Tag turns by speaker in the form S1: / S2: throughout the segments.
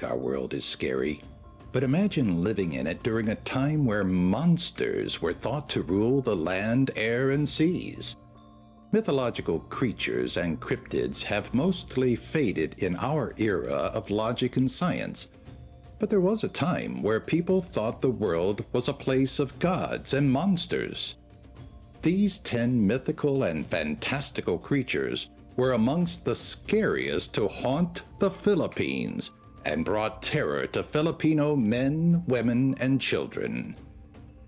S1: our world is scary, but imagine living in it during a time where monsters were thought to rule the land, air, and seas. Mythological creatures and cryptids have mostly faded in our era of logic and science, but there was a time where people thought the world was a place of gods and monsters. These 10 mythical and fantastical creatures were amongst the scariest to haunt the Philippines and brought terror to Filipino men, women, and children.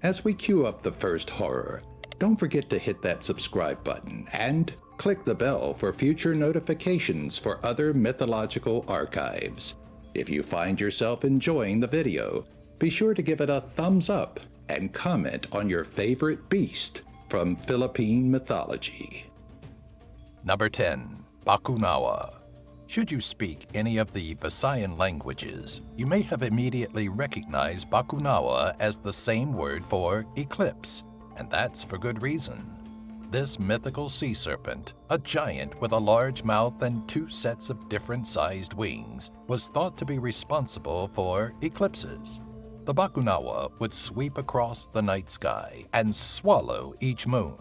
S1: As we queue up the first horror, don't forget to hit that subscribe button and click the bell for future notifications for other mythological archives. If you find yourself enjoying the video, be sure to give it a thumbs up and comment on your favorite beast from Philippine mythology.
S2: Number 10. Bakunawa. Should you speak any of the Visayan languages, you may have immediately recognized Bakunawa as the same word for eclipse, and that's for good reason. This mythical sea serpent, a giant with a large mouth and 2 sets of different-sized wings, was thought to be responsible for eclipses. The Bakunawa would sweep across the night sky and swallow each moon.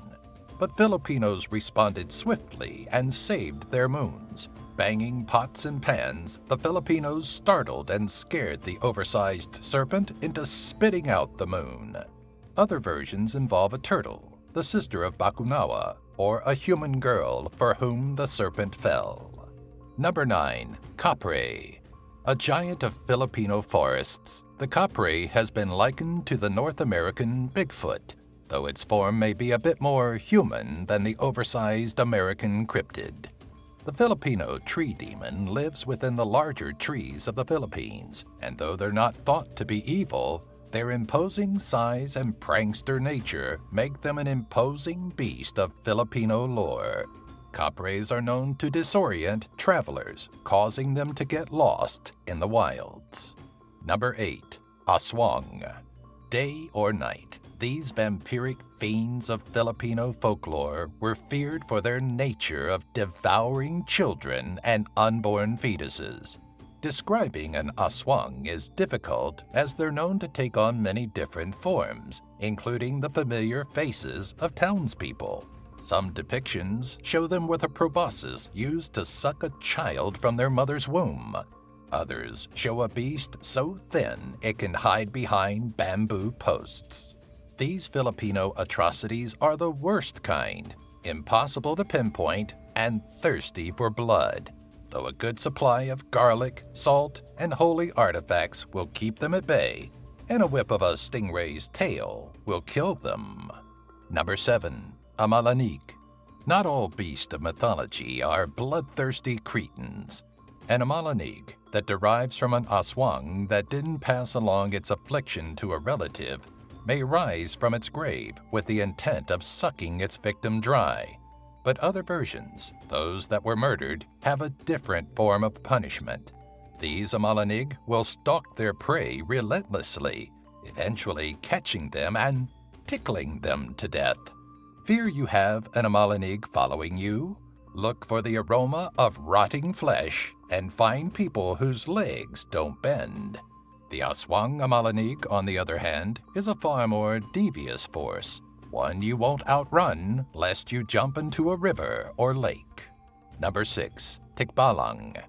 S2: But Filipinos responded swiftly and saved their moons. Banging pots and pans, the Filipinos startled and scared the oversized serpent into spitting out the moon. Other versions involve a turtle, the sister of Bakunawa, or a human girl for whom the serpent fell. Number 9. Kapre. A giant of Filipino forests, the Kapre has been likened to the North American Bigfoot, though its form may be a bit more human than the oversized American cryptid. The Filipino tree demon lives within the larger trees of the Philippines, and though they're not thought to be evil, their imposing size and prankster nature make them an imposing beast of Filipino lore. Kapres are known to disorient travelers, causing them to get lost in the wilds. Number 8. Aswang. Day or night, these vampiric fiends of Filipino folklore were feared for their nature of devouring children and unborn fetuses. Describing an aswang is difficult as they're known to take on many different forms, including the familiar faces of townspeople. Some depictions show them with a proboscis used to suck a child from their mother's womb. Others show a beast so thin it can hide behind bamboo posts. These Filipino atrocities are the worst kind, impossible to pinpoint, and thirsty for blood, though a good supply of garlic, salt, and holy artifacts will keep them at bay, and a whip of a stingray's tail will kill them. Number 7. Amalanhig. Not all beasts of mythology are bloodthirsty cretins. An Amalanhig that derives from an aswang that didn't pass along its affliction to a relative may rise from its grave with the intent of sucking its victim dry. But other versions, those that were murdered, have a different form of punishment. These Amalanhig will stalk their prey relentlessly, eventually catching them and tickling them to death. Fear you have an Amalanhig following you? Look for the aroma of rotting flesh and find people whose legs don't bend. The Aswang Amalanhig, on the other hand, is a far more devious force, one you won't outrun lest you jump into a river or lake. Number 6. Tikbalang.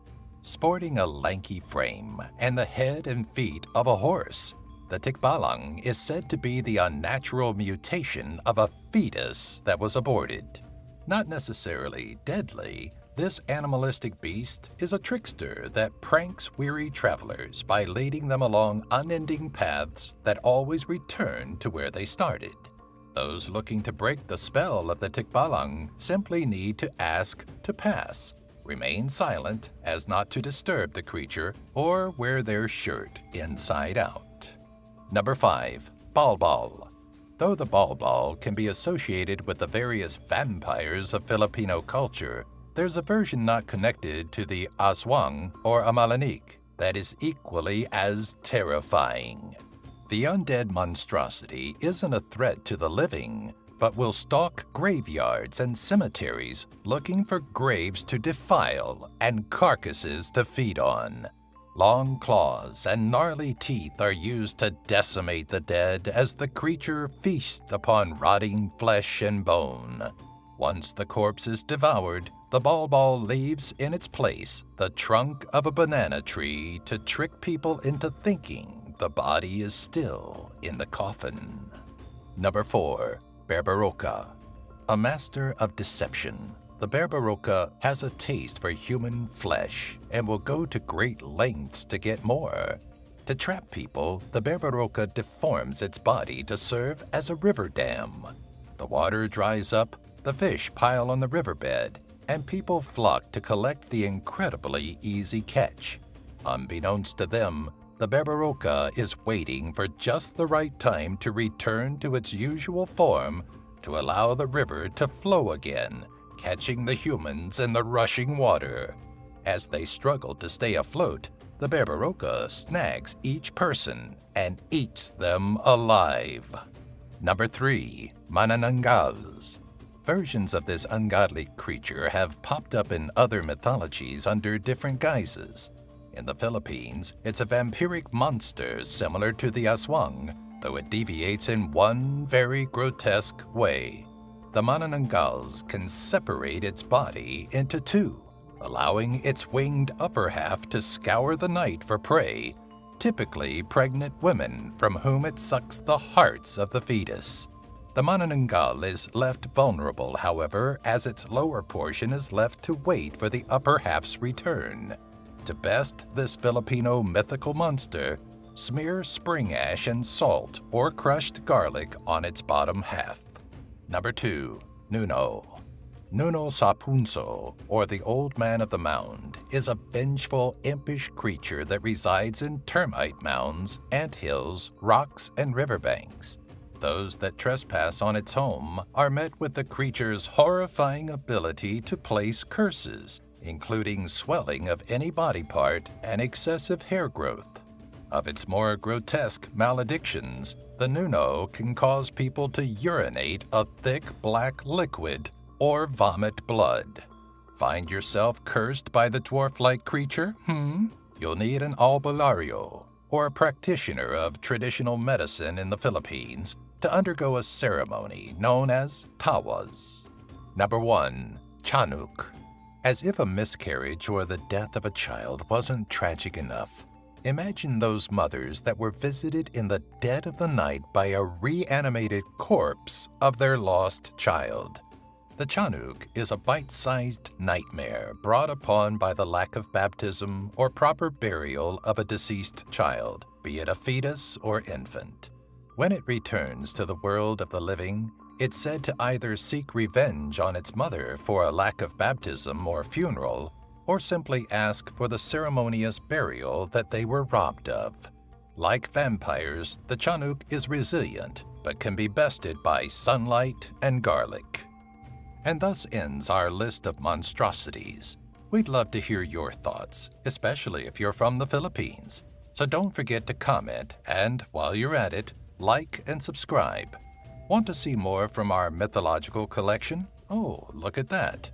S2: Sporting a lanky frame and the head and feet of a horse, the Tikbalang is said to be the unnatural mutation of a fetus that was aborted. Not necessarily deadly, this animalistic beast is a trickster that pranks weary travelers by leading them along unending paths that always return to where they started. Those looking to break the spell of the Tikbalang simply need to ask to pass, remain silent as not to disturb the creature, or wear their shirt inside out. Number 5. Bal-Bal. Though the Bal-Bal can be associated with the various vampires of Filipino culture, there's a version not connected to the Aswang or Amalanhig that is equally as terrifying. The undead monstrosity isn't a threat to the living, but will stalk graveyards and cemeteries looking for graves to defile and carcasses to feed on. Long claws and gnarly teeth are used to decimate the dead as the creature feasts upon rotting flesh and bone. Once the corpse is devoured, the Bal-Bal leaves in its place the trunk of a banana tree to trick people into thinking the body is still in the coffin. Number 4. Berberoka. A master of deception, the Berberoka has a taste for human flesh and will go to great lengths to get more. To trap people, the Berberoka deforms its body to serve as a river dam. The water dries up, the fish pile on the riverbed, and people flock to collect the incredibly easy catch. Unbeknownst to them, the Berberoka is waiting for just the right time to return to its usual form to allow the river to flow again, catching the humans in the rushing water. As they struggle to stay afloat, the Berberoka snags each person and eats them alive. Number 3. Manananggals. Versions of this ungodly creature have popped up in other mythologies under different guises. In the Philippines, it's a vampiric monster similar to the Aswang, though it deviates in one very grotesque way. The Manananggals can separate its body into two, allowing its winged upper half to scour the night for prey, typically pregnant women from whom it sucks the hearts of the fetus. The Manananggal is left vulnerable, however, as its lower portion is left to wait for the upper half's return. To best this Filipino mythical monster, smear spring ash and salt or crushed garlic on its bottom half. Number 2. Nuno. Nuno sa punso, or the Old Man of the Mound, is a vengeful, impish creature that resides in termite mounds, anthills, rocks, and riverbanks. Those that trespass on its home are met with the creature's horrifying ability to place curses, including swelling of any body part and excessive hair growth. Of its more grotesque maledictions, the Nuno can cause people to urinate a thick black liquid or vomit blood. Find yourself cursed by the dwarf-like creature? You'll need an albulario, or a practitioner of traditional medicine in the Philippines, to undergo a ceremony known as tawas. Number 1. Tiyanak. As if a miscarriage or the death of a child wasn't tragic enough, imagine those mothers that were visited in the dead of the night by a reanimated corpse of their lost child. The Tiyanak is a bite-sized nightmare brought upon by the lack of baptism or proper burial of a deceased child, be it a fetus or infant. When it returns to the world of the living, it's said to either seek revenge on its mother for a lack of baptism or funeral, or simply ask for the ceremonious burial that they were robbed of. Like vampires, the Tiyanak is resilient, but can be bested by sunlight and garlic. And thus ends our list of monstrosities. We'd love to hear your thoughts, especially if you're from the Philippines. So don't forget to comment, and while you're at it, like and subscribe. Want to see more from our mythological collection? Oh, look at that.